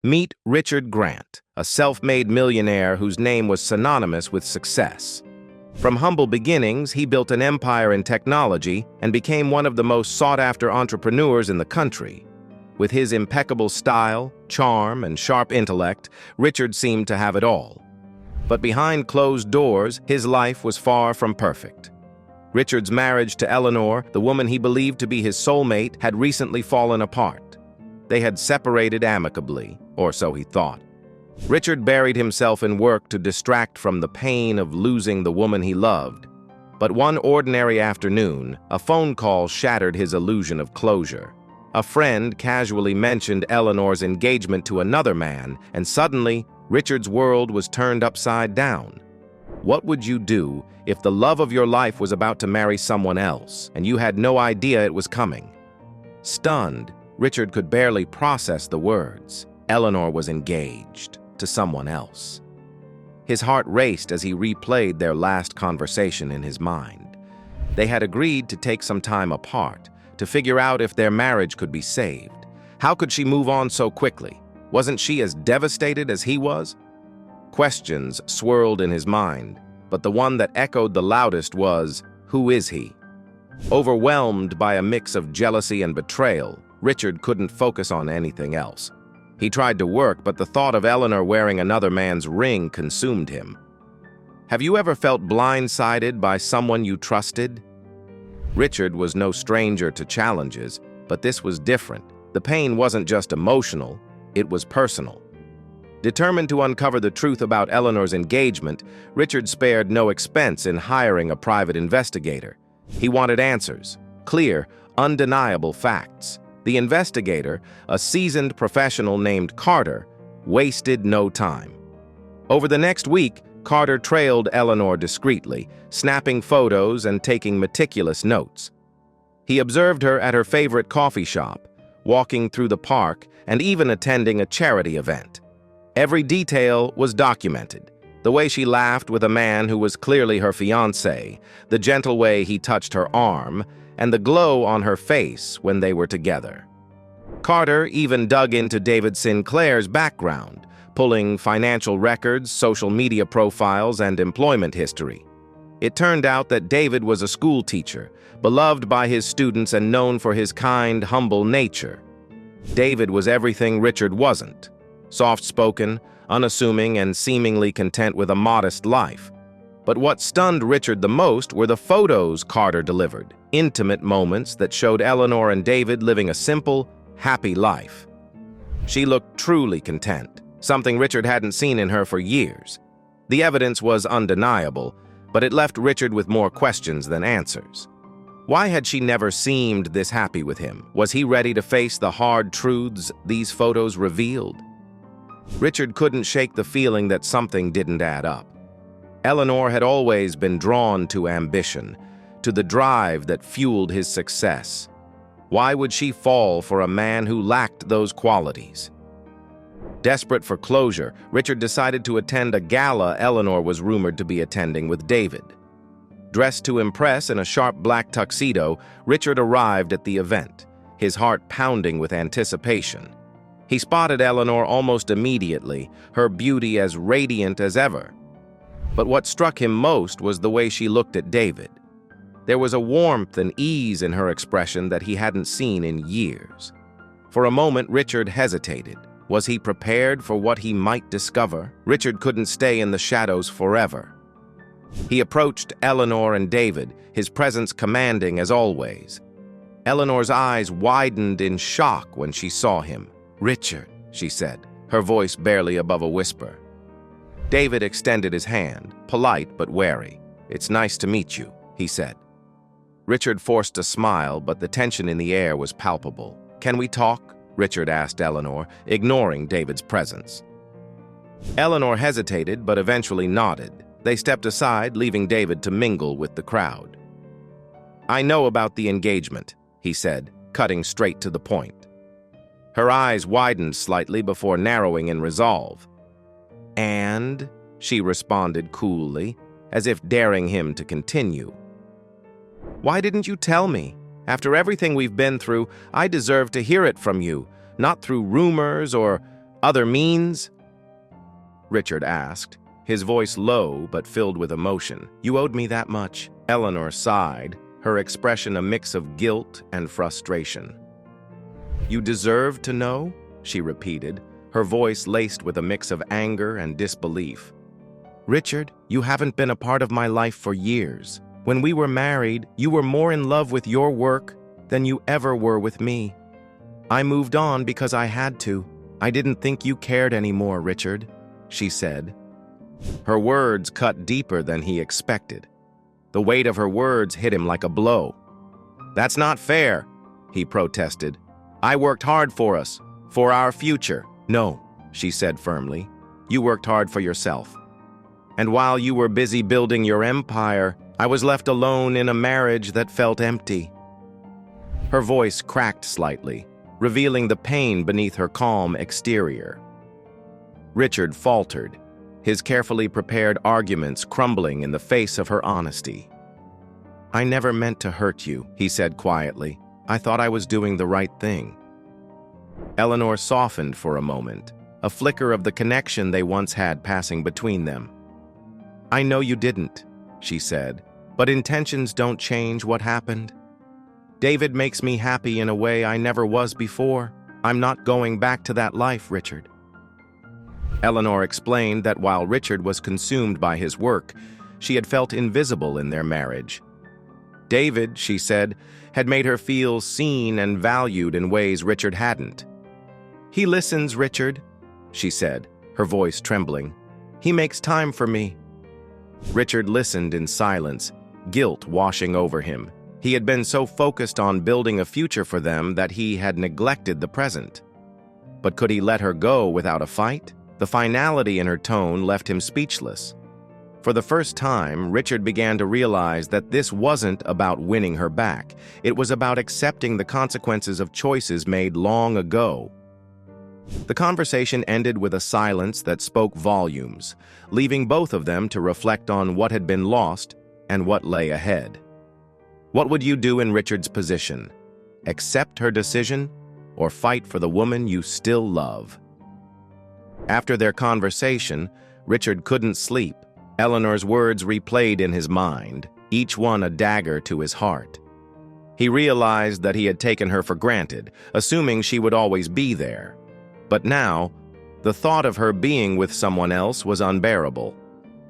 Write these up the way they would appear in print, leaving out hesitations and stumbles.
Meet Richard Grant, a self-made millionaire whose name was synonymous with success. From humble beginnings, he built an empire in technology and became one of the most sought-after entrepreneurs in the country. With his impeccable style, charm, and sharp intellect, Richard seemed to have it all. But behind closed doors, his life was far from perfect. Richard's marriage to Eleanor, the woman he believed to be his soulmate, had recently fallen apart. They had separated amicably, or so he thought. Richard buried himself in work to distract from the pain of losing the woman he loved. But one ordinary afternoon, a phone call shattered his illusion of closure. A friend casually mentioned Eleanor's engagement to another man, and suddenly, Richard's world was turned upside down. What would you do if the love of your life was about to marry someone else, and you had no idea it was coming? Stunned, Richard could barely process the words. Eleanor was engaged to someone else. His heart raced as he replayed their last conversation in his mind. They had agreed to take some time apart, to figure out if their marriage could be saved. How could she move on so quickly? Wasn't she as devastated as he was? Questions swirled in his mind, but the one that echoed the loudest was, who is he? Overwhelmed by a mix of jealousy and betrayal, Richard couldn't focus on anything else. He tried to work, but the thought of Eleanor wearing another man's ring consumed him. Have you ever felt blindsided by someone you trusted? Richard was no stranger to challenges, but this was different. The pain wasn't just emotional, it was personal. Determined to uncover the truth about Eleanor's engagement, Richard spared no expense in hiring a private investigator. He wanted answers, clear, undeniable facts. The investigator, a seasoned professional named Carter, wasted no time. Over the next week, Carter trailed Eleanor discreetly, snapping photos and taking meticulous notes. He observed her at her favorite coffee shop, walking through the park, and even attending a charity event. Every detail was documented. The way she laughed with a man who was clearly her fiancé, the gentle way he touched her arm, and the glow on her face when they were together. Carter even dug into David Sinclair's background, pulling financial records, social media profiles, and employment history. It turned out that David was a school teacher, beloved by his students and known for his kind, humble nature. David was everything Richard wasn't: soft-spoken, unassuming, and seemingly content with a modest life. But what stunned Richard the most were the photos Carter delivered, intimate moments that showed Eleanor and David living a simple, happy life. She looked truly content, something Richard hadn't seen in her for years. The evidence was undeniable, but it left Richard with more questions than answers. Why had she never seemed this happy with him? Was he ready to face the hard truths these photos revealed? Richard couldn't shake the feeling that something didn't add up. Eleanor had always been drawn to ambition, to the drive that fueled his success. Why would she fall for a man who lacked those qualities? Desperate for closure, Richard decided to attend a gala Eleanor was rumored to be attending with David. Dressed to impress in a sharp black tuxedo, Richard arrived at the event, his heart pounding with anticipation. He spotted Eleanor almost immediately, her beauty as radiant as ever. But what struck him most was the way she looked at David. There was a warmth and ease in her expression that he hadn't seen in years. For a moment, Richard hesitated. Was he prepared for what he might discover? Richard couldn't stay in the shadows forever. He approached Eleanor and David, his presence commanding as always. Eleanor's eyes widened in shock when she saw him. "Richard," she said, her voice barely above a whisper. David extended his hand, polite but wary. "It's nice to meet you," he said. Richard forced a smile, but the tension in the air was palpable. "Can we talk?" Richard asked Eleanor, ignoring David's presence. Eleanor hesitated, but eventually nodded. They stepped aside, leaving David to mingle with the crowd. "I know about the engagement," he said, cutting straight to the point. Her eyes widened slightly before narrowing in resolve. "And?" she responded coolly, as if daring him to continue. "Why didn't you tell me? After everything we've been through, I deserve to hear it from you, not through rumors or Other means? Richard asked, his voice low but filled with emotion. You owed me that much. Eleanor sighed, her expression a mix of guilt and frustration. You deserved to know? She repeated, her voice laced with a mix of anger and disbelief. Richard, you haven't been a part of my life for years. When we were married, you were more in love with your work than you ever were with me. I moved on because I had to. I didn't think you cared anymore, Richard, she said. Her words cut deeper than he expected. The weight of her words hit him like a blow. That's not fair, he protested. I worked hard for us, for our future. No, she said firmly. You worked hard for yourself. And while you were busy building your empire, I was left alone in a marriage that felt empty. Her voice cracked slightly, revealing the pain beneath her calm exterior. Richard faltered, his carefully prepared arguments crumbling in the face of her honesty. I never meant to hurt you, he said quietly. I thought I was doing the right thing. Eleanor softened for a moment, a flicker of the connection they once had passing between them. I know you didn't, she said, but intentions don't change what happened. David makes me happy in a way I never was before. I'm not going back to that life, Richard. Eleanor explained that while Richard was consumed by his work, she had felt invisible in their marriage. David, she said, had made her feel seen and valued in ways Richard hadn't. He listens, Richard, she said, her voice trembling. He makes time for me. Richard listened in silence, guilt washing over him. He had been so focused on building a future for them that he had neglected the present. But could he let her go without a fight? The finality in her tone left him speechless. For the first time, Richard began to realize that this wasn't about winning her back. It was about accepting the consequences of choices made long ago. The conversation ended with a silence that spoke volumes, leaving both of them to reflect on what had been lost and what lay ahead. What would you do in Richard's position? Accept her decision or fight for the woman you still love? After their conversation, Richard couldn't sleep. Eleanor's words replayed in his mind, each one a dagger to his heart. He realized that he had taken her for granted, assuming she would always be there. But now, the thought of her being with someone else was unbearable.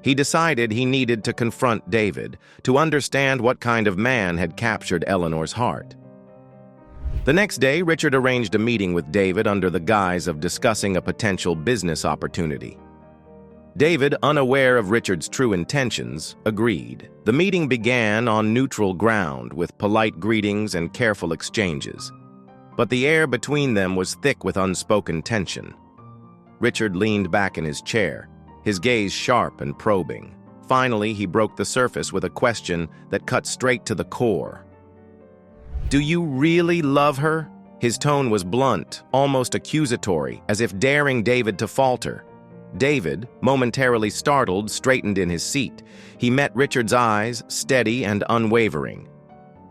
He decided he needed to confront David, to understand what kind of man had captured Eleanor's heart. The next day, Richard arranged a meeting with David under the guise of discussing a potential business opportunity. David, unaware of Richard's true intentions, agreed. The meeting began on neutral ground with polite greetings and careful exchanges. But the air between them was thick with unspoken tension. Richard leaned back in his chair, his gaze sharp and probing. Finally, he broke the surface with a question that cut straight to the core. Do you really love her? His tone was blunt, almost accusatory, as if daring David to falter. David, momentarily startled, straightened in his seat. He met Richard's eyes, steady and unwavering.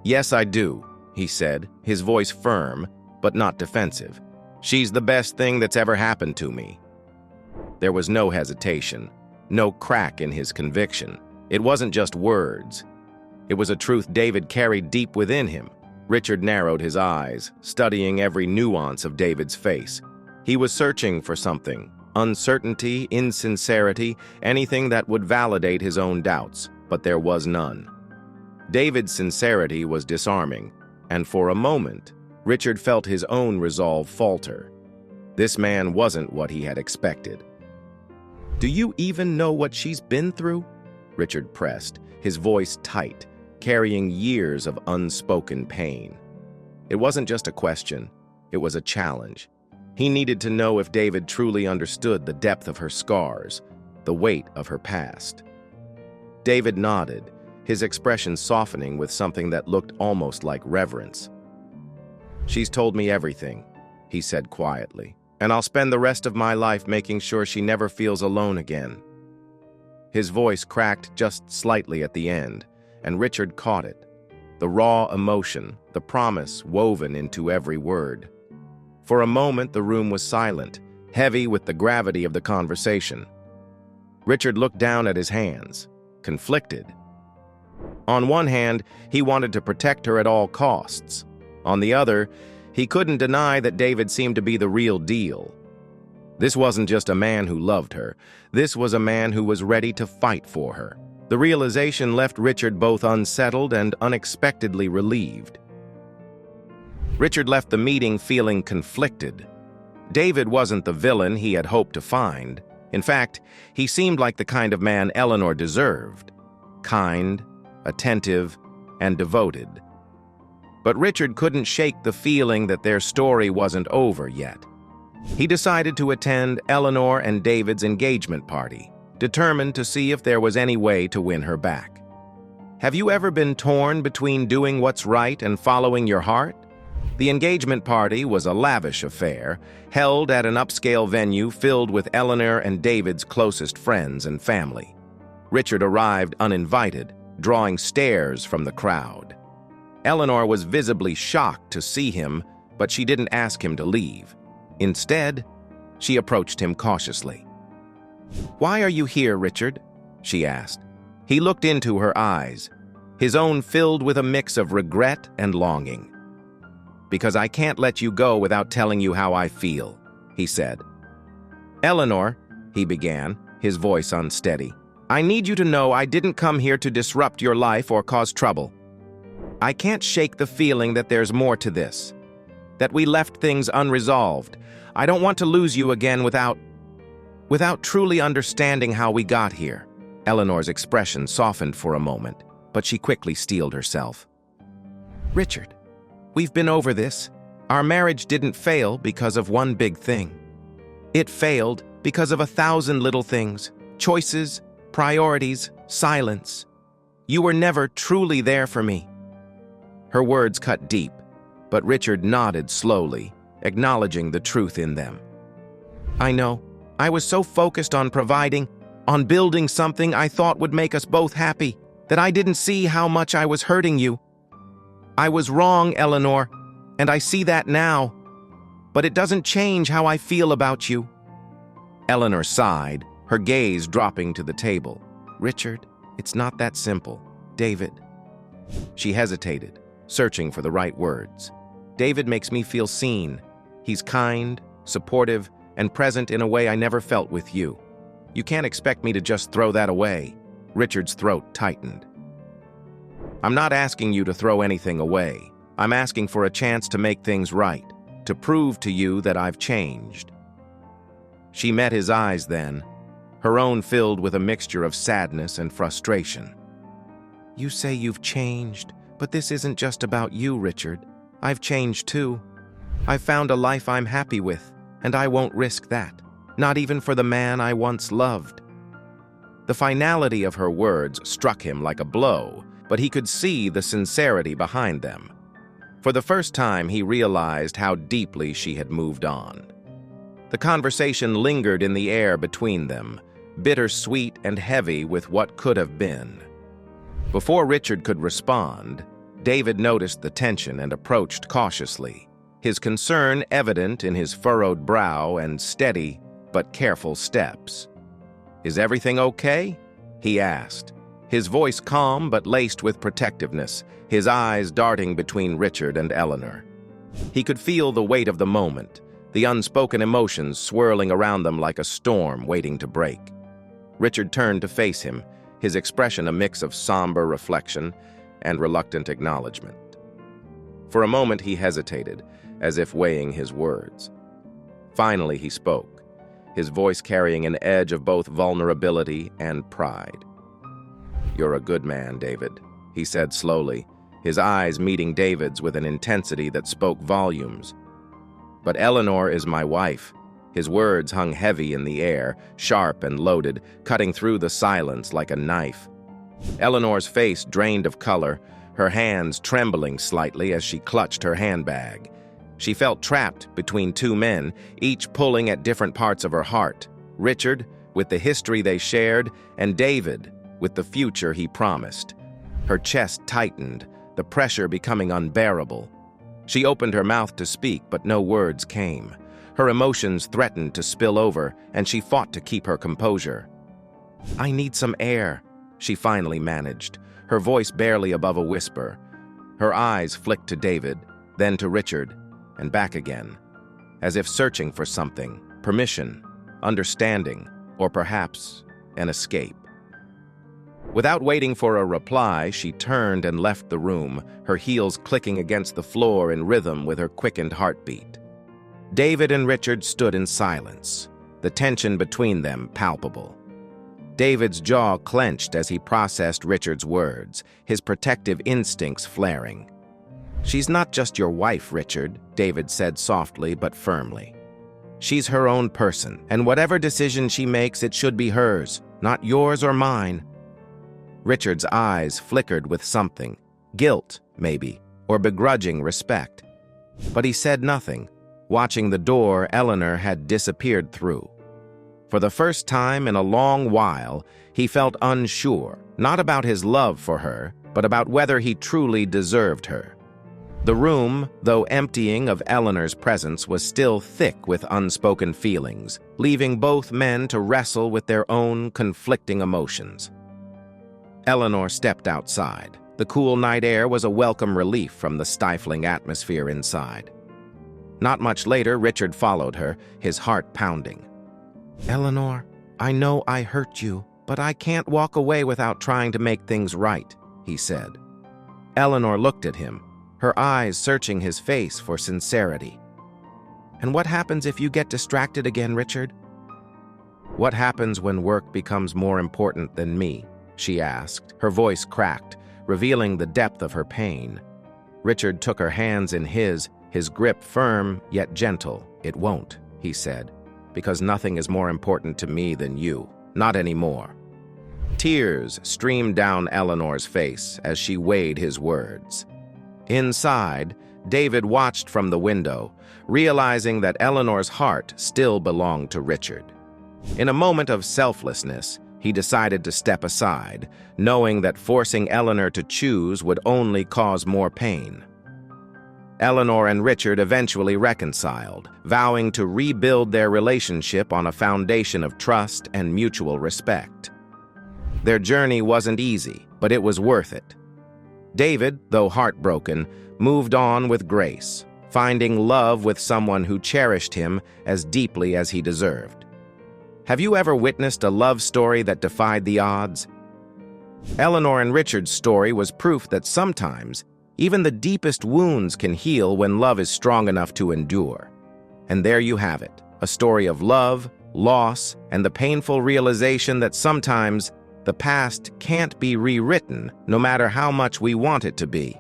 Yes, I do, he said, his voice firm, but not defensive. She's the best thing that's ever happened to me. There was no hesitation, no crack in his conviction. It wasn't just words. It was a truth David carried deep within him. Richard narrowed his eyes, studying every nuance of David's face. He was searching for something, uncertainty, insincerity, anything that would validate his own doubts, but there was none. David's sincerity was disarming, and for a moment, Richard felt his own resolve falter. This man wasn't what he had expected. Do you even know what she's been through? Richard pressed, his voice tight, carrying years of unspoken pain. It wasn't just a question, it was a challenge. He needed to know if David truly understood the depth of her scars, the weight of her past. David nodded, his expression softening with something that looked almost like reverence. She's told me everything, he said quietly, and I'll spend the rest of my life making sure she never feels alone again. His voice cracked just slightly at the end, and Richard caught it. The raw emotion, the promise woven into every word. For a moment, the room was silent, heavy with the gravity of the conversation. Richard looked down at his hands, conflicted. On one hand, he wanted to protect her at all costs. On the other, he couldn't deny that David seemed to be the real deal. This wasn't just a man who loved her. This was a man who was ready to fight for her. The realization left Richard both unsettled and unexpectedly relieved. Richard left the meeting feeling conflicted. David wasn't the villain he had hoped to find. In fact, he seemed like the kind of man Eleanor deserved. Kind, attentive, and devoted. But Richard couldn't shake the feeling that their story wasn't over yet. He decided to attend Eleanor and David's engagement party, determined to see if there was any way to win her back. Have you ever been torn between doing what's right and following your heart? The engagement party was a lavish affair, held at an upscale venue filled with Eleanor and David's closest friends and family. Richard arrived uninvited, drawing stares from the crowd. Eleanor was visibly shocked to see him, but she didn't ask him to leave. Instead, she approached him cautiously. "Why are you here, Richard?" she asked. He looked into her eyes, his own filled with a mix of regret and longing. "Because I can't let you go without telling you how I feel," he said. "Eleanor," he began, his voice unsteady, "I need you to know I didn't come here to disrupt your life or cause trouble. I can't shake the feeling that there's more to this, that we left things unresolved. I don't want to lose you again without truly understanding how we got here." Eleanor's expression softened for a moment, but she quickly steeled herself. "Richard, we've been over this. Our marriage didn't fail because of one big thing. It failed because of 1,000 little things, choices, priorities, silence. You were never truly there for me." Her words cut deep, but Richard nodded slowly, acknowledging the truth in them. "I know. I was so focused on providing, on building something I thought would make us both happy, that I didn't see how much I was hurting you. I was wrong, Eleanor, and I see that now. But it doesn't change how I feel about you." Eleanor sighed, her gaze dropping to the table. "Richard, it's not that simple. David." She hesitated, searching for the right words. "David makes me feel seen. He's kind, supportive, and present in a way I never felt with you. You can't expect me to just throw that away." Richard's throat tightened. "I'm not asking you to throw anything away. I'm asking for a chance to make things right, to prove to you that I've changed." She met his eyes then, her own filled with a mixture of sadness and frustration. "You say you've changed, but this isn't just about you, Richard. I've changed too. I've found a life I'm happy with, and I won't risk that, not even for the man I once loved." The finality of her words struck him like a blow, but he could see the sincerity behind them. For the first time, he realized how deeply she had moved on. The conversation lingered in the air between them, bittersweet and heavy with what could have been. Before Richard could respond, David noticed the tension and approached cautiously, his concern evident in his furrowed brow and steady but careful steps. "Is everything okay?" he asked, his voice calm but laced with protectiveness, his eyes darting between Richard and Eleanor. He could feel the weight of the moment, the unspoken emotions swirling around them like a storm waiting to break. Richard turned to face him, his expression a mix of somber reflection and reluctant acknowledgement. For a moment he hesitated, as if weighing his words. Finally he spoke, his voice carrying an edge of both vulnerability and pride. "You're a good man, David," he said slowly, his eyes meeting David's with an intensity that spoke volumes. "But Eleanor is my wife." His words hung heavy in the air, sharp and loaded, cutting through the silence like a knife. Eleanor's face drained of color, her hands trembling slightly as she clutched her handbag. She felt trapped between two men, each pulling at different parts of her heart. Richard, with the history they shared, and David, with the future he promised. Her chest tightened, the pressure becoming unbearable. She opened her mouth to speak, but no words came. Her emotions threatened to spill over, and she fought to keep her composure. "I need some air," she finally managed, her voice barely above a whisper. Her eyes flicked to David, then to Richard, and back again, as if searching for something, permission, understanding, or perhaps an escape. Without waiting for a reply, she turned and left the room, her heels clicking against the floor in rhythm with her quickened heartbeat. David and Richard stood in silence, the tension between them palpable. David's jaw clenched as he processed Richard's words, his protective instincts flaring. "She's not just your wife, Richard," David said softly but firmly. "She's her own person, and whatever decision she makes, it should be hers, not yours or mine." Richard's eyes flickered with something, guilt, maybe, or begrudging respect. But he said nothing, watching the door Eleanor had disappeared through. For the first time in a long while, he felt unsure, not about his love for her, but about whether he truly deserved her. The room, though emptying of Eleanor's presence, was still thick with unspoken feelings, leaving both men to wrestle with their own conflicting emotions. Eleanor stepped outside. The cool night air was a welcome relief from the stifling atmosphere inside. Not much later, Richard followed her, his heart pounding. "Eleanor, I know I hurt you, but I can't walk away without trying to make things right," he said. Eleanor looked at him, her eyes searching his face for sincerity. "And what happens if you get distracted again, Richard?" "What happens when work becomes more important than me?" she asked, her voice cracked, revealing the depth of her pain. Richard took her hands in his grip firm yet gentle. "It won't," he said, "because nothing is more important to me than you. Not anymore." Tears streamed down Eleanor's face as she weighed his words. Inside, David watched from the window, realizing that Eleanor's heart still belonged to Richard. In a moment of selflessness, he decided to step aside, knowing that forcing Eleanor to choose would only cause more pain. Eleanor and Richard eventually reconciled, vowing to rebuild their relationship on a foundation of trust and mutual respect. Their journey wasn't easy, but it was worth it. David, though heartbroken, moved on with grace, finding love with someone who cherished him as deeply as he deserved. Have you ever witnessed a love story that defied the odds? Eleanor and Richard's story was proof that sometimes even the deepest wounds can heal when love is strong enough to endure. And there you have it, a story of love, loss, and the painful realization that sometimes the past can't be rewritten, no matter how much we want it to be.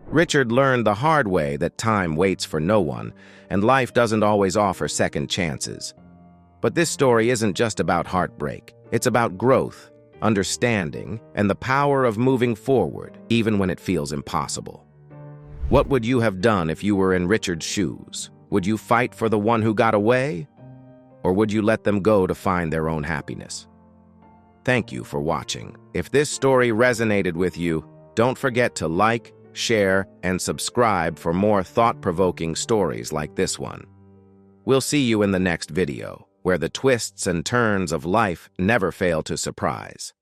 Richard learned the hard way that time waits for no one, and life doesn't always offer second chances. But this story isn't just about heartbreak. It's about growth, understanding, and the power of moving forward, even when it feels impossible. What would you have done if you were in Richard's shoes? Would you fight for the one who got away? Or would you let them go to find their own happiness? Thank you for watching. If this story resonated with you, don't forget to like, share, and subscribe for more thought-provoking stories like this one. We'll see you in the next video, where the twists and turns of life never fail to surprise.